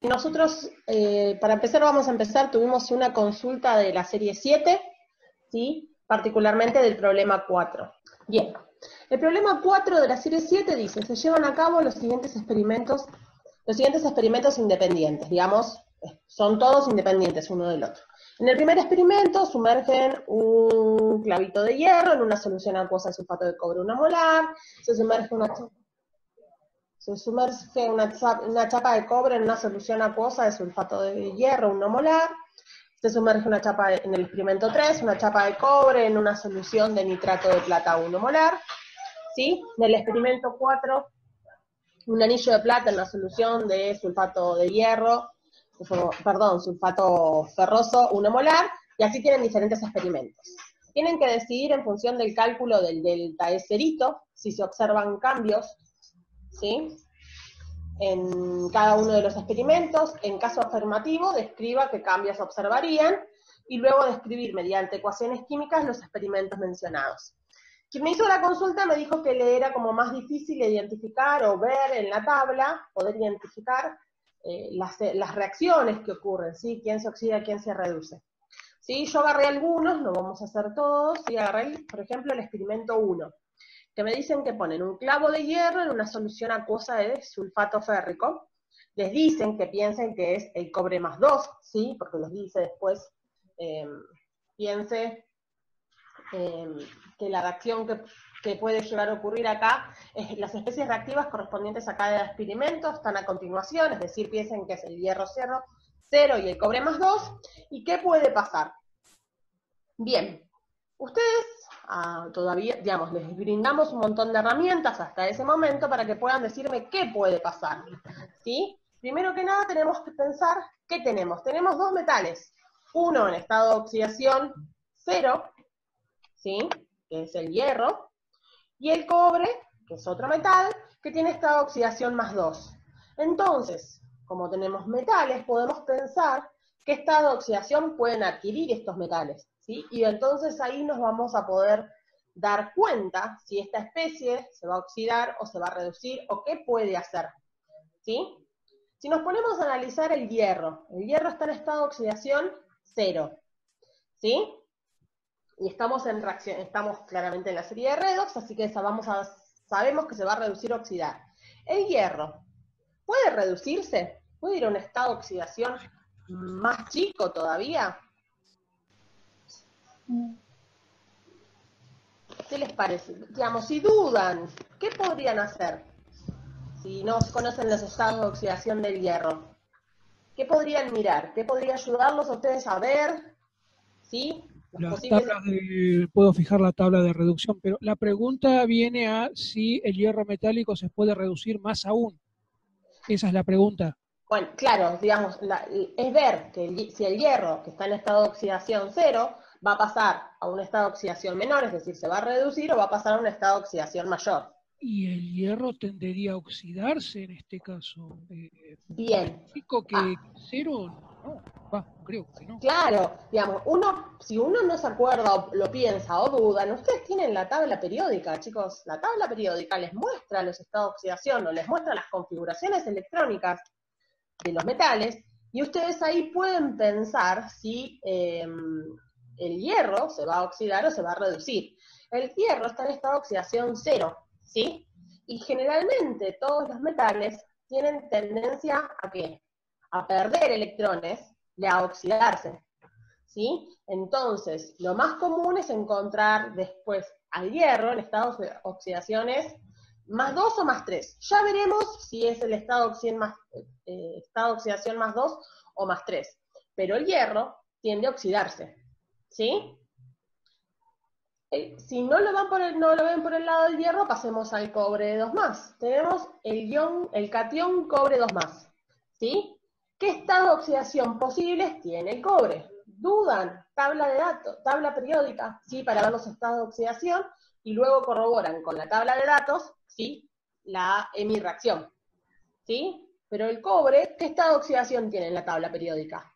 Nosotros, para empezar, vamos a empezar, tuvimos una consulta de la serie 7, ¿sí? Particularmente del problema 4. Bien, el problema 4 de la serie 7 dice, se llevan a cabo los siguientes experimentos independientes, digamos, son todos independientes uno del otro. En el primer experimento sumergen un clavito de hierro en una solución acuosa de sulfato de cobre 1 molar, se sumerge una chapa de cobre en una solución acuosa de sulfato de hierro 1 molar, se sumerge en el experimento 3, una chapa de cobre en una solución de nitrato de plata 1 molar, ¿sí? En el experimento 4, un anillo de plata en una solución de sulfato de hierro, sulfato ferroso 1 molar, y así tienen diferentes experimentos. Tienen que decidir en función del cálculo del delta E cerito, si se observan cambios, ¿sí? En cada uno de los experimentos. En caso afirmativo, describa qué cambios observarían, y luego describir mediante ecuaciones químicas los experimentos mencionados. Quien me hizo la consulta me dijo que le era como más difícil identificar o ver en la tabla, poder identificar las reacciones que ocurren, ¿sí? Quién se oxida, quién se reduce. ¿Sí? Yo agarré algunos, no vamos a hacer todos, y agarré, por ejemplo, el experimento 1, que me dicen que ponen un clavo de hierro en una solución acuosa de sulfato férrico. Les dicen que piensen que es el cobre más 2, ¿sí? Porque les dice después, piense que la reacción que puede llegar a ocurrir acá, las especies reactivas correspondientes a cada experimento están a continuación, es decir, piensen que es el hierro 0 y el cobre más 2, ¿y qué puede pasar? Bien, ustedes todavía, digamos, les brindamos un montón de herramientas hasta ese momento para que puedan decirme qué puede pasar, ¿sí? Primero que nada tenemos que pensar, ¿qué tenemos? Tenemos dos metales, uno en estado de oxidación 0, ¿sí? Que es el hierro, y el cobre, que es otro metal, que tiene estado de oxidación más 2. Entonces, como tenemos metales, podemos pensar qué estado de oxidación pueden adquirir estos metales, ¿sí? Y entonces ahí nos vamos a poder dar cuenta si esta especie se va a oxidar o se va a reducir o qué puede hacer, ¿sí? Si nos ponemos a analizar el hierro está en estado de oxidación 0, ¿sí? Y estamos claramente en la serie de redox, así que sabemos que se va a reducir o oxidar. El hierro, ¿puede reducirse? ¿Puede ir a un estado de oxidación más chico todavía? ¿Qué les parece? Digamos, si dudan, ¿qué podrían hacer? Si no conocen los estados de oxidación del hierro, ¿qué podrían mirar? ¿Qué podría ayudarlos a ustedes a ver? ¿Sí? Puedo fijar la tabla de reducción, pero la pregunta viene a si el hierro metálico se puede reducir más aún. Esa es la pregunta. Bueno, claro, digamos, es ver que si el hierro, que está en estado de oxidación 0, va a pasar a un estado de oxidación menor, es decir, se va a reducir o va a pasar a un estado de oxidación mayor. Y el hierro tendería a oxidarse en este caso. Bien. ¿Chico que 0? No, creo que no. Claro, digamos, si uno no se acuerda o lo piensa o duda, ustedes tienen la tabla periódica, chicos. La tabla periódica les muestra los estados de oxidación o les muestra las configuraciones electrónicas de los metales, y ustedes ahí pueden pensar si el hierro se va a oxidar o se va a reducir. El hierro está en estado de oxidación 0, ¿sí? Y generalmente todos los metales tienen tendencia ¿a qué? A perder electrones y a oxidarse, ¿sí? Entonces, lo más común es encontrar después al hierro en estados de oxidaciones más 2 o más 3. Ya veremos si es el estado de oxidación más 2 o más 3. Pero el hierro tiende a oxidarse, ¿sí? Si no lo ven por el lado del hierro, pasemos al cobre 2 más. Tenemos el catión cobre 2 más, ¿sí? ¿Qué estado de oxidación posibles tiene el cobre? ¿Dudan? Tabla periódica, ¿sí? Para ver los estados de oxidación, y luego corroboran con la tabla de datos, ¿sí? La hemireacción, ¿sí? Pero el cobre, ¿qué estado de oxidación tiene en la tabla periódica?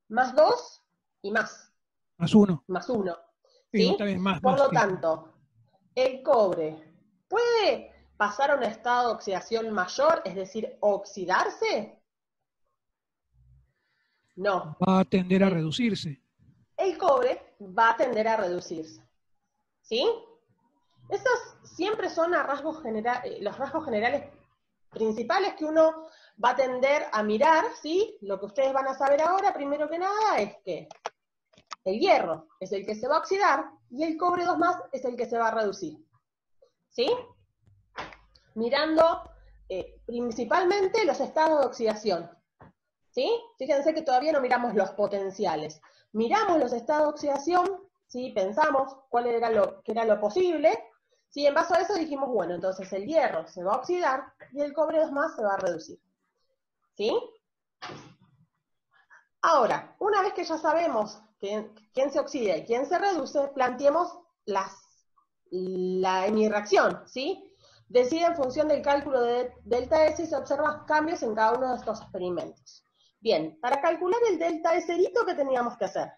Más 2 y más. Más 1. Más 1, Digo, ¿sí? también más. Por lo tanto, el cobre puede pasar a un estado de oxidación mayor, es decir, oxidarse. No. Va a tender a El, reducirse. el cobre va a tender a reducirse. ¿Sí? Esos siempre son a los rasgos generales principales que uno va a tender a mirar, ¿sí? Lo que ustedes van a saber ahora, primero que nada, es que el hierro es el que se va a oxidar y el cobre 2 más es el que se va a reducir. ¿Sí? Mirando principalmente los estados de oxidación. ¿Sí? Fíjense que todavía no miramos los potenciales. Miramos los estados de oxidación, ¿sí? Pensamos cuál era que era lo posible, ¿sí? En base a eso dijimos, bueno, entonces el hierro se va a oxidar y el cobre 2 más se va a reducir. ¿Sí? Ahora, una vez que ya sabemos quién se oxida y quién se reduce, planteemos la hemireacción, ¿sí? Decide en función del cálculo de delta S y se observan cambios en cada uno de estos experimentos. Bien, para calcular el delta S, ¿qué teníamos que hacer?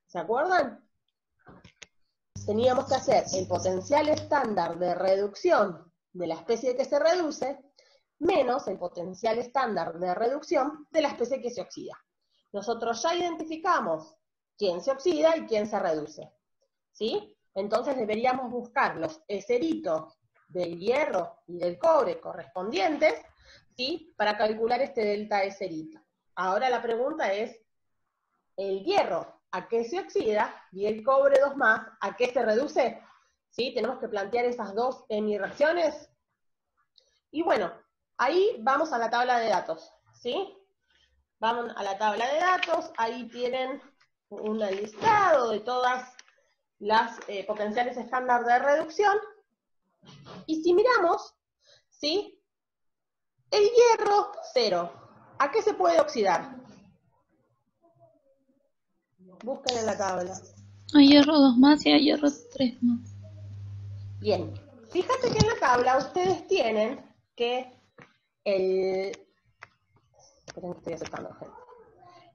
¿Se acuerdan? Teníamos que hacer el potencial estándar de reducción de la especie que se reduce menos el potencial estándar de reducción de la especie que se oxida. Nosotros ya identificamos quién se oxida y quién se reduce, ¿sí? Entonces deberíamos buscar los eseritos del hierro y del cobre correspondientes, ¿sí? Para calcular este delta eserito. Ahora la pregunta es, ¿el hierro a qué se oxida y el cobre 2 más a qué se reduce? ¿Sí? Tenemos que plantear esas dos hemireacciones. Y bueno, ahí vamos a la tabla de datos, ¿sí? Vamos a la tabla de datos, ahí tienen un listado de todas las potenciales estándar de reducción. Y si miramos, ¿sí? El hierro 0, ¿a qué se puede oxidar? Busquen en la tabla. A hierro 2 más y a hierro 3 más. Bien, fíjate que en la tabla ustedes tienen que esperen que estoy aceptando, gente.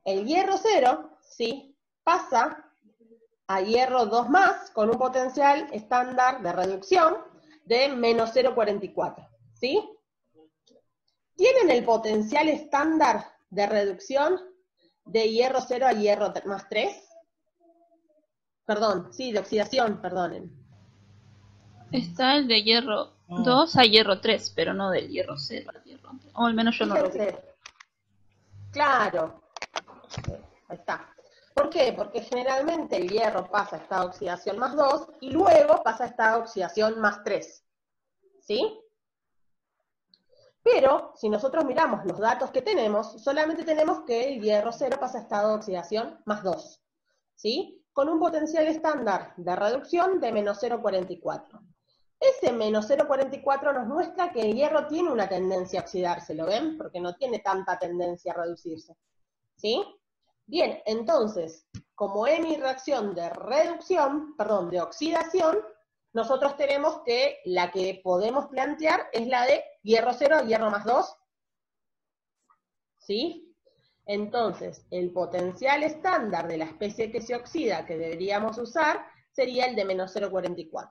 El hierro 0, ¿sí? Pasa a hierro 2 más con un potencial estándar de reducción de menos 0,44, ¿sí? ¿Tienen el potencial estándar de reducción de hierro 0 a hierro más 3? Perdón, sí, de oxidación, perdonen. Está el de hierro 2 a hierro 3, pero no del hierro 0 al hierro 3. O al menos yo no lo veo. Claro, ahí está. ¿Por qué? Porque generalmente el hierro pasa a estado de oxidación más 2 y luego pasa a estado de oxidación más 3. ¿Sí? Pero, si nosotros miramos los datos que tenemos, solamente tenemos que el hierro 0 pasa a estado de oxidación más 2. ¿Sí? Con un potencial estándar de reducción de menos 0,44. Ese menos 0,44 nos muestra que el hierro tiene una tendencia a oxidarse, ¿lo ven? Porque no tiene tanta tendencia a reducirse. ¿Sí? Bien, entonces, como hemireacción de de oxidación, nosotros tenemos que la que podemos plantear es la de hierro 0 a hierro más 2. ¿Sí? Entonces, el potencial estándar de la especie que se oxida que deberíamos usar sería el de menos 0,44.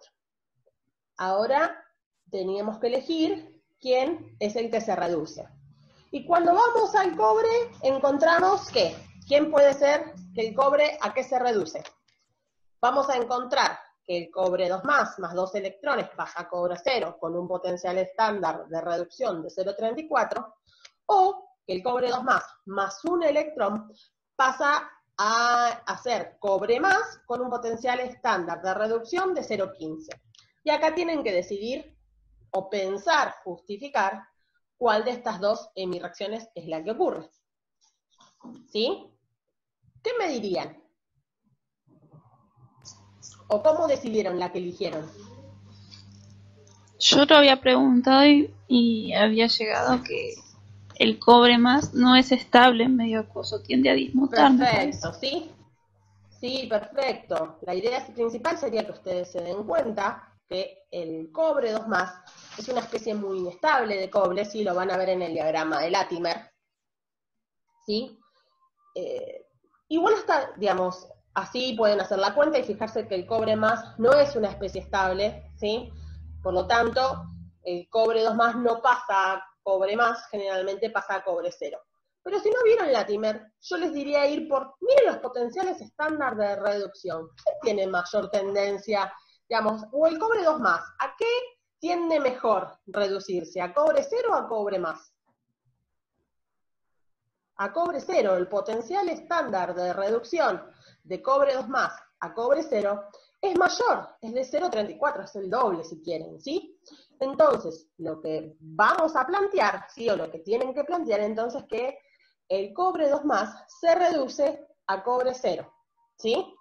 Ahora teníamos que elegir quién es el que se reduce. Y cuando vamos al cobre, encontramos que, ¿quién puede ser que el cobre a qué se reduce? Vamos a encontrar que el cobre 2 más 2 electrones pasa a cobre 0 con un potencial estándar de reducción de 0,34, o que el cobre 2 más 1 electrón pasa a hacer cobre más con un potencial estándar de reducción de 0,15. Y acá tienen que decidir o pensar, justificar, cuál de estas dos hemireacciones es la que ocurre. ¿Sí? ¿Qué me dirían? ¿O cómo decidieron la que eligieron? Yo lo había preguntado y había llegado que el cobre más no es estable en medio acuoso, tiende a dismutar. Perfecto, ¿sí? Sí, perfecto. La idea principal sería que ustedes se den cuenta que el cobre 2 más es una especie muy inestable de cobre, sí, lo van a ver en el diagrama de Latimer, ¿sí? Igual hasta, digamos, así pueden hacer la cuenta y fijarse que el cobre más no es una especie estable, ¿sí? Por lo tanto, el cobre 2 más no pasa a cobre más, generalmente pasa a cobre 0. Pero si no vieron Latimer, yo les diría ir por, miren los potenciales estándar de reducción. ¿Qué tiene mayor tendencia, digamos, o el cobre 2+? ¿A qué tiende mejor reducirse? ¿A cobre 0 o a cobre más? A cobre 0, el potencial estándar de reducción de cobre 2+ a cobre 0 es mayor, es de 0,34, es el doble si quieren, ¿sí? Entonces, lo que vamos a plantear, ¿sí? O lo que tienen que plantear entonces que el cobre 2+ se reduce a cobre 0, ¿sí?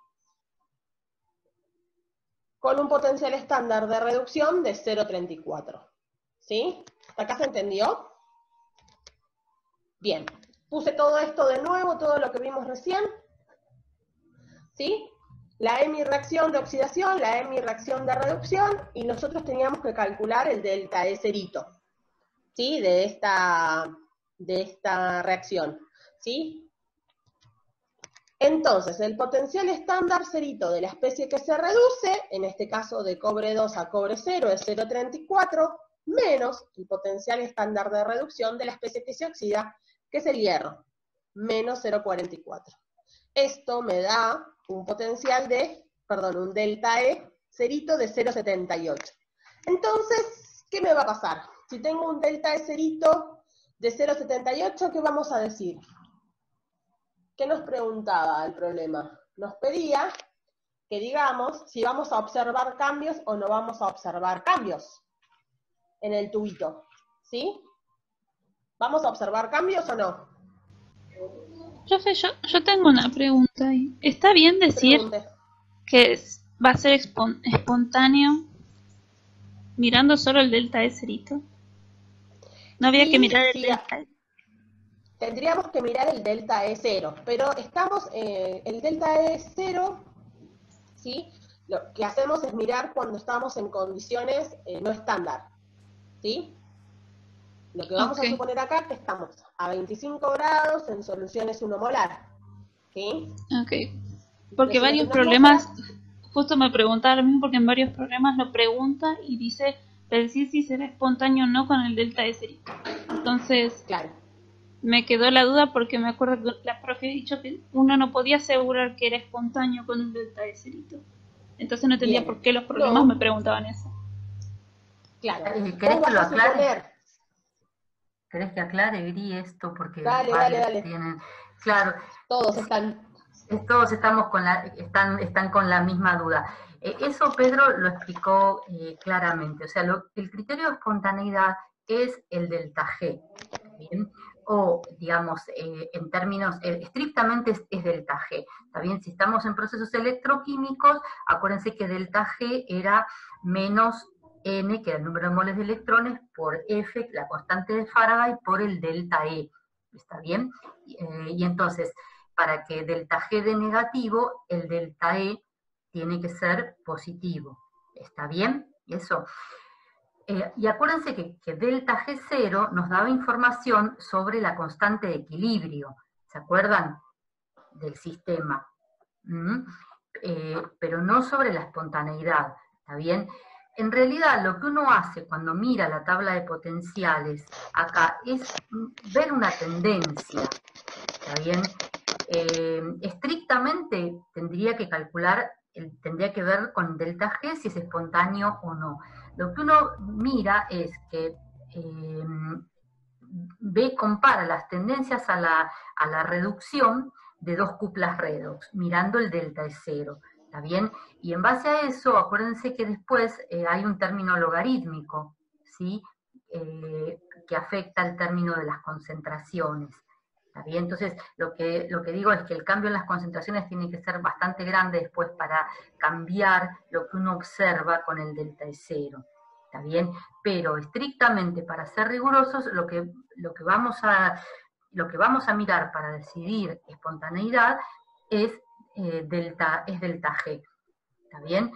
Con un potencial estándar de reducción de 0,34, ¿sí? ¿Hasta acá se entendió? Bien, puse todo esto de nuevo, todo lo que vimos recién, ¿sí? La hemi-reacción de oxidación, la hemi-reacción de reducción, y nosotros teníamos que calcular el delta E cerito, ¿sí? De esta reacción, ¿sí? Entonces, el potencial estándar cerito de la especie que se reduce, en este caso de cobre 2 a cobre 0, es 0,34, menos el potencial estándar de reducción de la especie que se oxida, que es el hierro, menos 0,44. Esto me da un potencial de, un delta E cerito de 0,78. Entonces, ¿qué me va a pasar? Si tengo un delta E cerito de 0,78, ¿qué vamos a decir? ¿Qué nos preguntaba el problema? Nos pedía que digamos si vamos a observar cambios o no vamos a observar cambios en el tubito, ¿sí? ¿Vamos a observar cambios o no? Profe, yo tengo una pregunta ahí. ¿Está bien decir Pregunte. que va a ser espontáneo mirando solo el delta E cerito? No había que mirar el delta E. Tendríamos que mirar el delta E0, pero estamos, el delta E0, ¿sí? Lo que hacemos es mirar cuando estamos en condiciones no estándar, ¿sí? Lo que vamos a suponer acá es que estamos a 25 grados en soluciones 1 molar, ¿sí? Ok. Porque varios problemas, justo me preguntaba lo mismo, porque en varios problemas lo pregunta y dice decir si será espontáneo o no con el delta E cerito. Entonces, claro, me quedó la duda porque me acuerdo que la profe ha dicho que uno no podía asegurar que era espontáneo con un delta E cerito. Entonces no entendía por qué los problemas me preguntaban eso. Claro. ¿Querés que lo aclare? ¿Querés que aclare, Viri, esto? Porque dale. Tienen... Claro. Todos estamos están con la misma duda. Eso Pedro lo explicó claramente. O sea, el criterio de espontaneidad es el delta G, ¿bien? O, digamos, en términos, estrictamente es delta G, ¿está bien? Si estamos en procesos electroquímicos, acuérdense que delta G era menos N, que era el número de moles de electrones, por F, la constante de Faraday, por el delta E, ¿está bien? Y entonces, para que delta G dé negativo, el delta E tiene que ser positivo, ¿está bien? Eso. Y acuérdense que delta G0 nos daba información sobre la constante de equilibrio, ¿se acuerdan? Del sistema. Pero no sobre la espontaneidad, ¿está bien? En realidad, lo que uno hace cuando mira la tabla de potenciales acá es ver una tendencia, ¿está bien? Estrictamente tendría que calcular, tendría que ver con delta G si es espontáneo o no. Lo que uno mira es que compara las tendencias a la reducción de dos cuplas redox, mirando el delta E0, ¿está bien? Y en base a eso, acuérdense que después hay un término logarítmico, ¿sí? Que afecta al término de las concentraciones, ¿está bien? Entonces, lo que digo es que el cambio en las concentraciones tiene que ser bastante grande después para cambiar lo que uno observa con el delta E0, ¿está bien? Pero estrictamente, para ser rigurosos, lo que vamos a mirar para decidir espontaneidad es delta G, ¿está bien?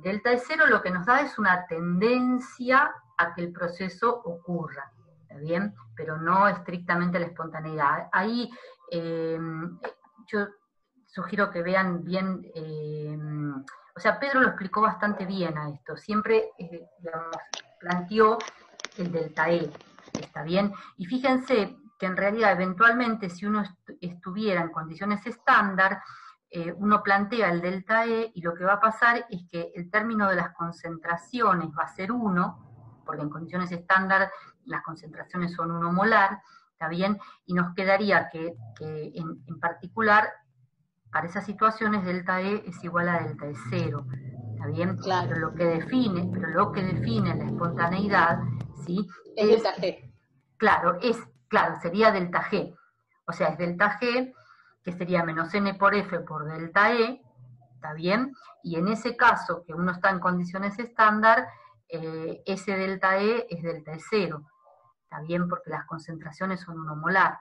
Delta E0 lo que nos da es una tendencia a que el proceso ocurra, ¿está bien? Pero no estrictamente la espontaneidad. Ahí yo sugiero que vean bien, o sea, Pedro lo explicó bastante bien a esto, siempre, digamos, planteó el delta E, ¿está bien? Y fíjense que en realidad eventualmente si uno estuviera en condiciones estándar, uno plantea el delta E y lo que va a pasar es que el término de las concentraciones va a ser 1, porque en condiciones estándar las concentraciones son 1 molar, ¿está bien? Y nos quedaría que en particular, para esas situaciones delta E es igual a delta E 0, ¿está bien? Claro. Pero lo que define la espontaneidad, ¿sí? Es delta G. Claro, sería delta G. O sea, es delta G, que sería menos N por F por delta E, ¿está bien? Y en ese caso, que uno está en condiciones estándar, ese delta E es delta E 0, ¿está bien? Porque las concentraciones son 1 molar.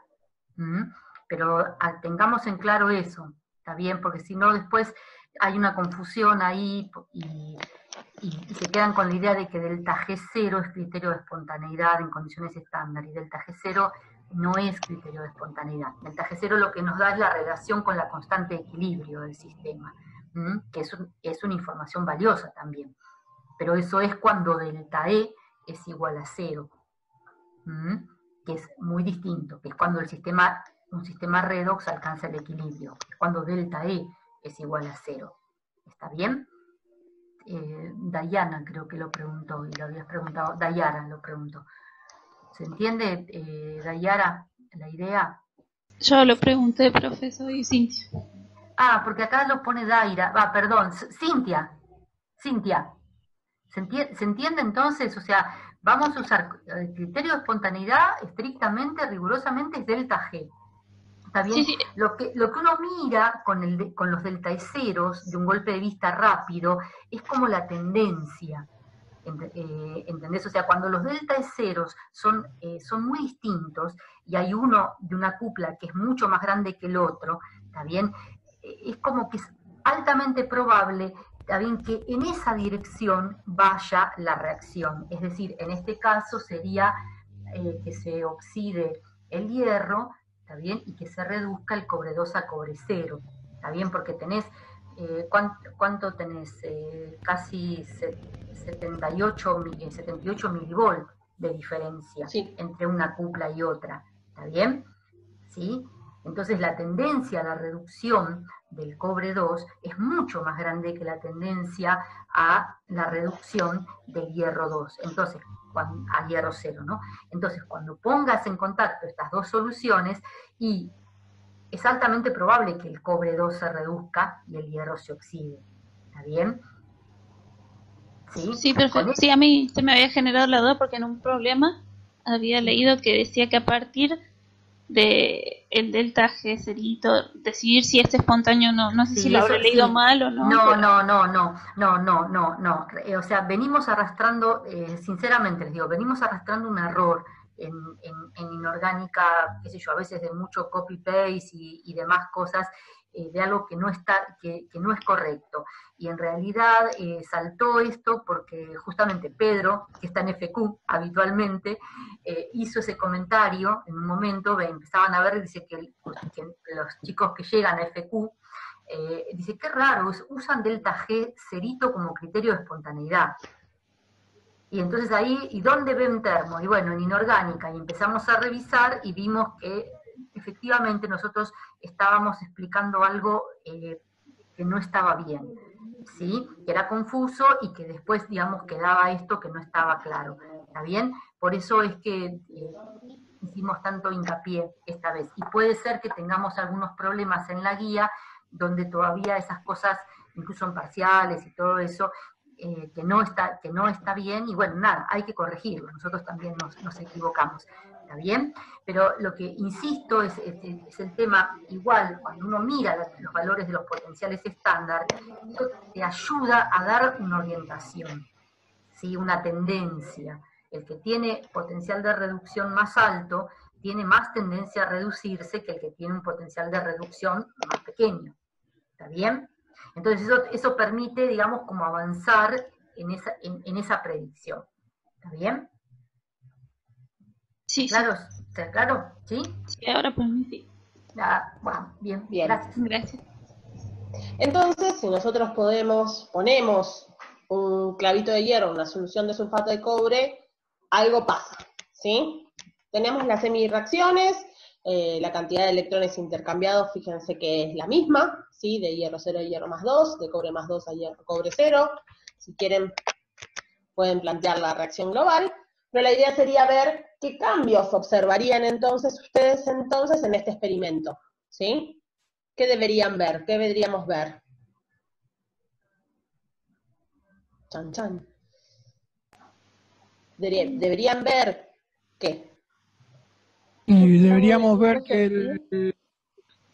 Pero tengamos en claro eso, ¿está bien? Porque si no, después hay una confusión ahí y se quedan con la idea de que delta G0 es criterio de espontaneidad en condiciones estándar, y delta G0 no es criterio de espontaneidad. Delta G0 lo que nos da es la relación con la constante de equilibrio del sistema, que es una información valiosa también. Pero eso es cuando delta E es igual a 0, que es muy distinto, que es cuando un sistema redox alcanza el equilibrio, cuando delta E es igual a 0. ¿Está bien? Dayana creo que lo preguntó, y lo habías preguntado, Dayara lo preguntó. ¿Se entiende, Dayara, la idea? Yo lo pregunté, profesor, y Cintia. Porque acá lo pone Daira, perdón, Cintia. ¿Se entiende entonces? O sea, vamos a usar el criterio de espontaneidad estrictamente, rigurosamente, es delta G. ¿Está bien? Sí. Lo que uno mira con los delta E ceros, de un golpe de vista rápido, es como la tendencia. ¿Entendés? O sea, cuando los delta E ceros son muy distintos, y hay uno de una cupla que es mucho más grande que el otro, ¿está bien? Es como que es altamente probable, ¿está bien?, que en esa dirección vaya la reacción. Es decir, en este caso sería que se oxide el hierro, ¿está bien?, y que se reduzca el cobre 2 a cobre 0, ¿está bien? Porque tenés, ¿cuánto tenés? Casi 78 milivolt de diferencia, sí, entre una cupla y otra, ¿está bien? ¿Sí? Entonces la tendencia a la reducción del cobre 2 es mucho más grande que la tendencia a la reducción del hierro 2. Entonces, a hierro 0, ¿no? Entonces, cuando pongas en contacto estas dos soluciones, y es altamente probable que el cobre 2 se reduzca y el hierro se oxide. ¿Está bien? Sí, perfecto. Sí, a mí se me había generado la duda porque en un problema había leído que decía que a partir de el delta G sería decidir si es espontáneo o no. No sé si lo habré leído mal o no. No. O sea, venimos arrastrando, sinceramente les digo, venimos arrastrando un error en inorgánica, qué sé yo, a veces de mucho copy-paste y demás cosas, de algo que no está, que no es correcto. Y en realidad saltó esto porque justamente Pedro, que está en FQ habitualmente, hizo ese comentario en un momento, empezaban a ver, dice que los chicos que llegan a FQ, dice, qué raro, usan delta G cerito como criterio de espontaneidad. Y entonces ahí, ¿y dónde ven termo? Y bueno, en inorgánica, y empezamos a revisar y vimos que efectivamente nosotros estábamos explicando algo que no estaba bien, ¿sí? Que era confuso y que después, digamos, quedaba esto que no estaba claro, ¿está bien? Por eso es que hicimos tanto hincapié esta vez. Y puede ser que tengamos algunos problemas en la guía donde todavía esas cosas, incluso en parciales y todo eso, que no está bien, y bueno, nada, hay que corregirlo, nosotros también nos equivocamos, ¿está bien? Pero lo que insisto es el tema, igual, cuando uno mira los valores de los potenciales estándar, eso te ayuda a dar una orientación, ¿sí? Una tendencia. El que tiene potencial de reducción más alto tiene más tendencia a reducirse que el que tiene un potencial de reducción más pequeño, ¿está bien? Entonces eso permite, digamos, como avanzar en esa predicción. ¿Está bien? Sí, ¿Claro? ¿Está claro? ¿Sí? Sí, ahora por mí sí. Bueno, bien. Gracias. Entonces, si nosotros ponemos un clavito de hierro en una solución de sulfato de cobre, algo pasa, ¿sí? tenemos las semirreacciones, la cantidad de electrones intercambiados, fíjense que es la misma, ¿sí? De hierro 0 a hierro más 2, de cobre más 2 a cobre 0. Si quieren, pueden plantear la reacción global, pero la idea sería ver qué cambios observarían entonces ustedes en este experimento, ¿sí? ¿Qué deberían ver? ¿Qué deberíamos ver? Chan, chan. Deberían ver ¿qué? Y deberíamos ver que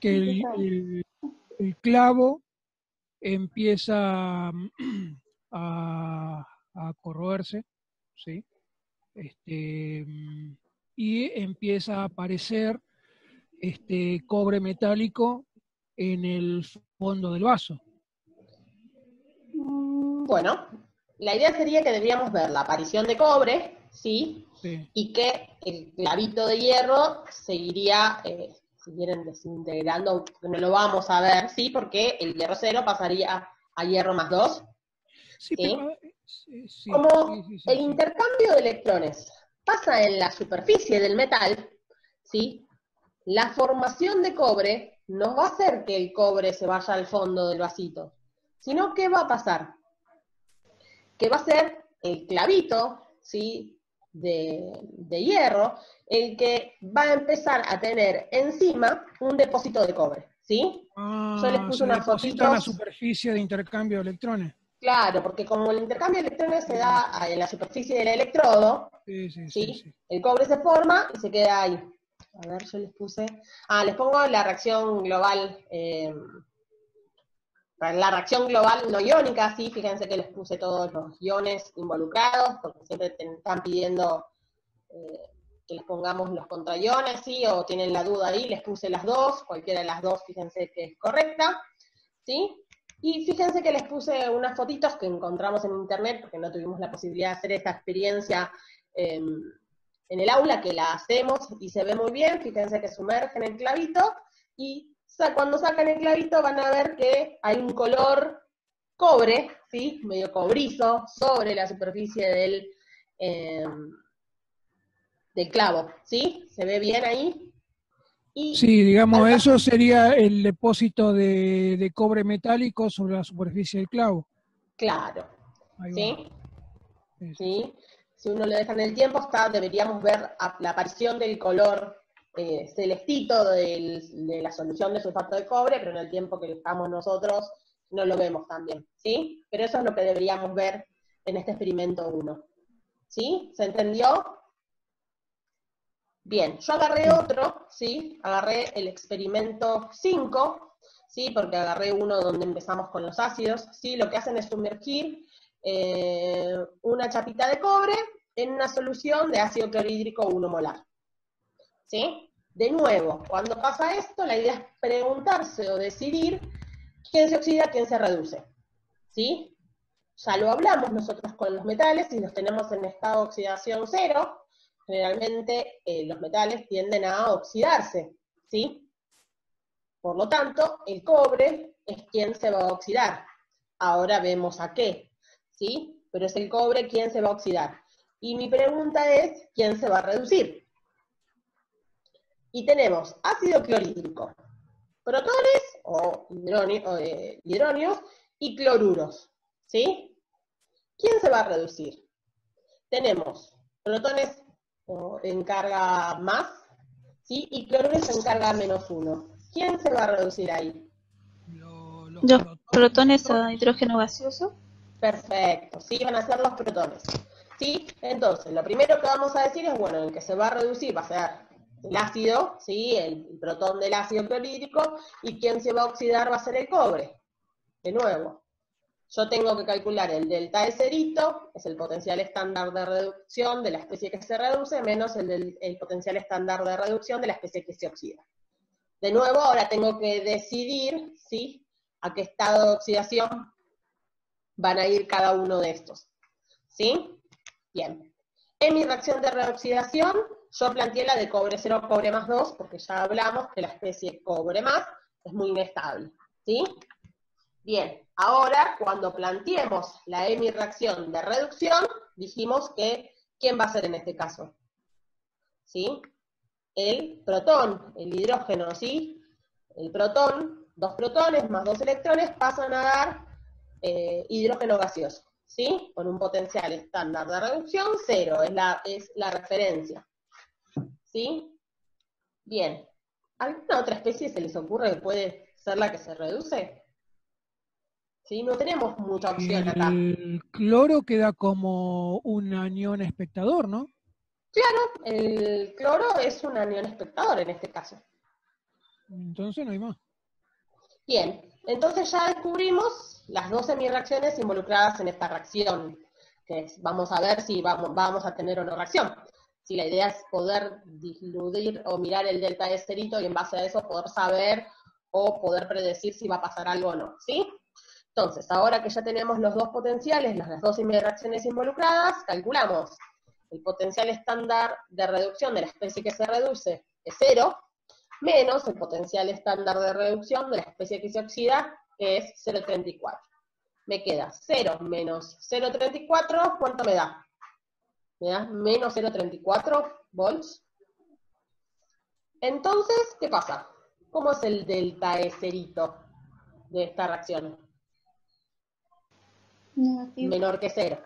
el clavo empieza a corroerse, ¿sí? Y empieza a aparecer cobre metálico en el fondo del vaso. Bueno, la idea sería que deberíamos ver la aparición de cobre, ¿sí? Sí. Y que el clavito de hierro seguiría, si quieren, desintegrando, no lo vamos a ver, ¿sí? Porque el hierro 0 pasaría a hierro más 2, Sí, ¿sí? pero, sí, Como sí, el intercambio de electrones pasa en la superficie del metal, ¿sí? La formación de cobre no va a hacer que el cobre se vaya al fondo del vasito, sino que va a pasar, que va a ser el clavito, ¿sí? de hierro, el que va a empezar a tener encima un depósito de cobre, ¿sí? Yo les puse se unas deposita en la fotitos. superficie de intercambio de electrones. Claro, porque como el intercambio de electrones se da en la superficie del electrodo, ¿sí? El cobre se forma y se queda ahí. A ver, yo les puse... les pongo la reacción global, la reacción global no iónica, sí, fíjense que les puse todos los iones involucrados, porque siempre te están pidiendo que les pongamos los contraiones, sí, o tienen la duda ahí, les puse las dos, cualquiera de las dos, fíjense que es correcta, ¿sí? Y fíjense que les puse unas fotitos que encontramos en internet, porque no tuvimos la posibilidad de hacer esta experiencia en el aula, que la hacemos y se ve muy bien. Fíjense que sumergen el clavito, y cuando sacan el clavito van a ver que hay un color cobre, ¿sí? Medio cobrizo, sobre la superficie del clavo, ¿sí? ¿Se ve bien ahí? Y sí, digamos, eso sería el depósito de cobre metálico sobre la superficie del clavo. Claro, ¿sí? Sí. Si uno lo deja en el tiempo, deberíamos ver la aparición del color celestito de la solución de sulfato de cobre, pero en el tiempo que estamos nosotros no lo vemos también, ¿sí? Pero eso es lo que deberíamos ver en este experimento 1. ¿Sí? ¿Se entendió? Bien, yo agarré otro, ¿sí? Agarré el experimento 5, ¿sí? Porque agarré uno donde empezamos con los ácidos, ¿sí? Lo que hacen es sumergir una chapita de cobre en una solución de ácido clorhídrico 1 molar, ¿sí? De nuevo, cuando pasa esto, la idea es preguntarse o decidir quién se oxida, quién se reduce, ¿sí? Ya lo hablamos nosotros con los metales, y los tenemos en estado de oxidación 0, generalmente los metales tienden a oxidarse, ¿sí? Por lo tanto, el cobre es quien se va a oxidar. Ahora vemos a qué, ¿sí? Pero es el cobre quien se va a oxidar. Y mi pregunta es, ¿quién se va a reducir? Y tenemos ácido clorhídrico, protones o hidronios y cloruros, ¿sí? ¿Quién se va a reducir? Tenemos protones en carga más, ¿sí? Y cloruros en carga -1. ¿Quién se va a reducir ahí? Los protones a hidrógeno gaseoso. Perfecto, sí, van a ser los protones. ¿Sí? Entonces, lo primero que vamos a decir es, bueno, el que se va a reducir va a ser el ácido, ¿sí? El protón del ácido clorhídrico, y quien se va a oxidar va a ser el cobre. De nuevo, yo tengo que calcular el delta de cerito, es el potencial estándar de reducción de la especie que se reduce, menos el potencial estándar de reducción de la especie que se oxida. De nuevo, ahora tengo que decidir, ¿sí? A qué estado de oxidación van a ir cada uno de estos, ¿sí? Bien. En mi reacción de reoxidación, yo planteé la de cobre 0, cobre más 2, porque ya hablamos que la especie cobre más es muy inestable, ¿sí? Bien, ahora cuando planteemos la reacción de reducción, dijimos que, ¿quién va a ser en este caso? ¿sí? El protón, el hidrógeno, ¿sí? El protón, 2 protones más 2 electrones pasan a dar hidrógeno gaseoso, ¿sí? Con un potencial estándar de reducción 0, es la referencia, ¿sí? Bien, ¿alguna otra especie se les ocurre que puede ser la que se reduce? ¿Sí? No tenemos mucha opción acá. El cloro queda como un anión espectador, ¿no? Claro, el cloro es un anión espectador en este caso. Entonces no hay más. Bien, entonces ya descubrimos las 2 semireacciones involucradas en esta reacción. Vamos a ver si vamos a tener o no reacción. Si la idea es poder diluir o mirar el delta S cerito y en base a eso poder saber o poder predecir si va a pasar algo o no, ¿sí? Entonces, ahora que ya tenemos los 2 potenciales, las 2 semireacciones involucradas, calculamos el potencial estándar de reducción de la especie que se reduce es 0, menos el potencial estándar de reducción de la especie que se oxida, que es 0,34. Me queda 0 menos 0,34, ¿cuánto me da? Me da menos 0,34 volts. Entonces, ¿qué pasa? ¿Cómo es el delta E cerito de esta reacción? Negativo. Menor que 0.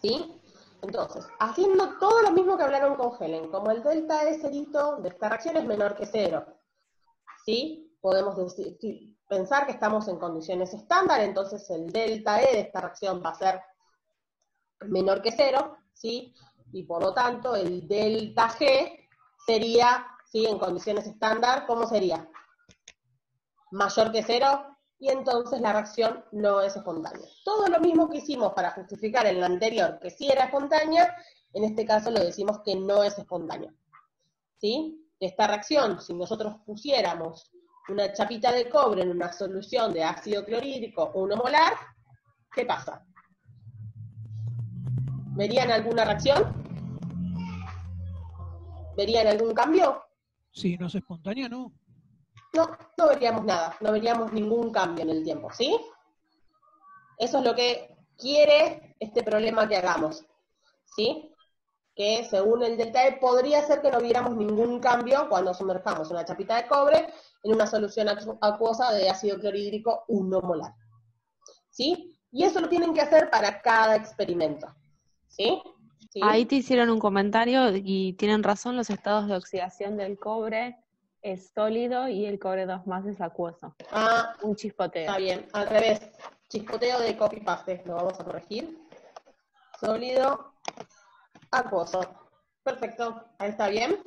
¿Sí? Entonces, haciendo todo lo mismo que hablaron con Helen, como el delta E cerito de esta reacción es menor que 0, ¿sí? Podemos pensar que estamos en condiciones estándar, entonces el delta E de esta reacción va a ser menor que 0, ¿sí? Y por lo tanto el delta G sería, ¿sí? En condiciones estándar, ¿cómo sería? Mayor que 0, y entonces la reacción no es espontánea. Todo lo mismo que hicimos para justificar en la anterior que sí era espontánea, en este caso lo decimos que no es espontánea, ¿sí? Esta reacción, si nosotros pusiéramos una chapita de cobre en una solución de ácido clorhídrico 1 molar, ¿qué pasa? ¿Verían alguna reacción? ¿Verían algún cambio? Si no es espontánea, no. No, no veríamos nada, no veríamos ningún cambio en el tiempo, ¿sí? Eso es lo que quiere este problema que hagamos, ¿sí? Que según el delta E podría ser que no viéramos ningún cambio cuando sumerjamos una chapita de cobre en una solución acuosa de ácido clorhídrico 1 molar, ¿sí? Y eso lo tienen que hacer para cada experimento, ¿sí? ¿Sí? Ahí te hicieron un comentario y tienen razón, los estados de oxidación del cobre es sólido y el cobre 2 más es acuoso. Ah, Un chispoteo. está bien, al revés. Chispoteo de copy-paste, lo vamos a corregir. Sólido, acuoso. Perfecto, ahí está bien.